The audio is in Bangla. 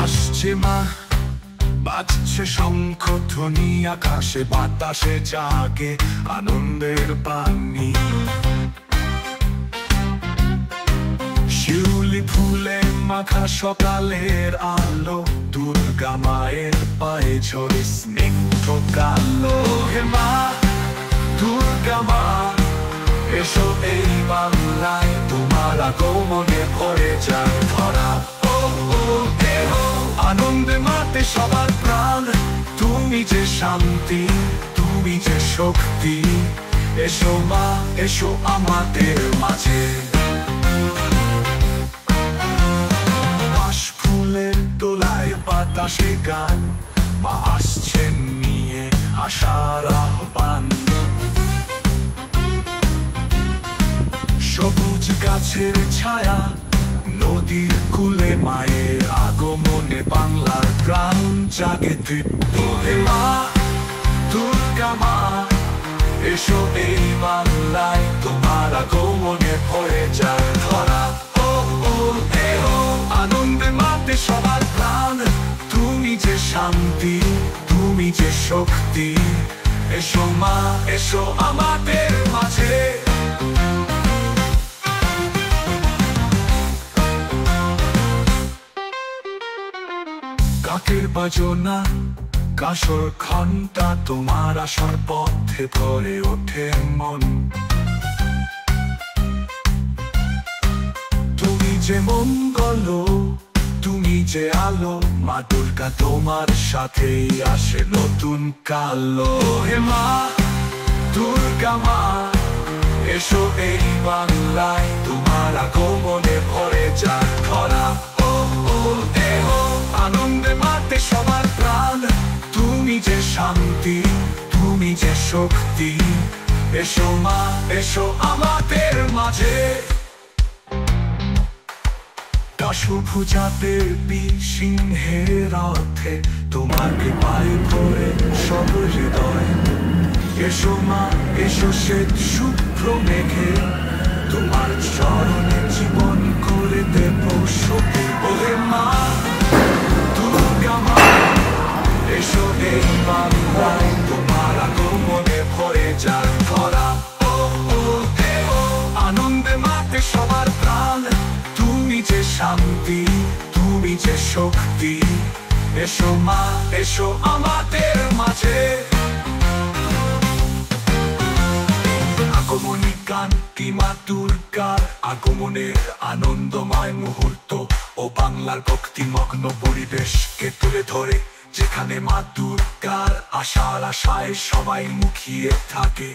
আসছে মা, বাজছে শঙ্খধ্বনি, আকাশে বাতাসে জাগে আনন্দের বাণী। শিউলি ফুলে মাখা সকালের আলো, দুর্গা মায়ের পায়ে ঝরে স্নিগ্ধ কালো। হে মা, দুর্গা মা, এসো এই বাংলায়, তোমার আগমনে ভরে যায় ধরা। আনন্দে মাতে সবার প্রাণ, তুমি যে শান্তি, তুমি যে শক্তি। এসো মা, এসো আমাদের মাঝে। ফুলের দোলায় বাতাসে গান, মা আসছেন নিয়ে আশার আহ্বান। সবুজ গাছের ছায়া, নদীর কূলে মায়ের আগমনে বাংলার প্রাণ জাগে তৃপ্ত। হে মা, দুর্গা মা, এসো এই বাংলায়, তোমার আগমনে ভরে যায় ধরা। আনন্দে মাতে সবার প্রাণ, তুমি যে শান্তি, তুমি যে শক্তি। এসো মা, এসো আমাদের মাঝে। কাকের বাজনা, কাসর ঘন্টা, তোমার আসার পথে ভরে ওঠে মন। তুমি যে মঙ্গল, তুমি যে আলো, মা দুর্গা তোমার সাথেই আসে নতুন কালো। হে মা, দুর্গা মা, এসো এই বাংলায়, তোমার আগমনে ভরে যায় ধরা। আনন্দে মাতে সবার প্রাণ, তুমি যে শান্তি, তুমি যে শক্তি। এসো মা, এসো আমাদের মাঝে। দশভুজাদের সিংহের রথে, তোমাকে পায়ে ভরে সব হৃদয়। এসো মা, এসো শ্বেত শুভ্র মেঘে, তোমার চরণে জীবন করে দেব সখী। ওহে মা, দুর্গা মা, এসো এই বাংলায়, তোমার আগমনে ভরে যায় ধরা। আনন্দে মাতে সবার প্রাণ, তুমি যে শান্তি, তুমি যে শক্তি। এসো মা, এসো আমাদের মাঝে। আগমনী গান কি মা দুর্গার আগমনের আনন্দময় মুহূর্ত ও বাংলার ভক্তিমগ্ন পরিবেশকে তুলে ধরে, যেখানে মা দুর্গার আশার আশায় সবাই মুখিয়ে থাকে।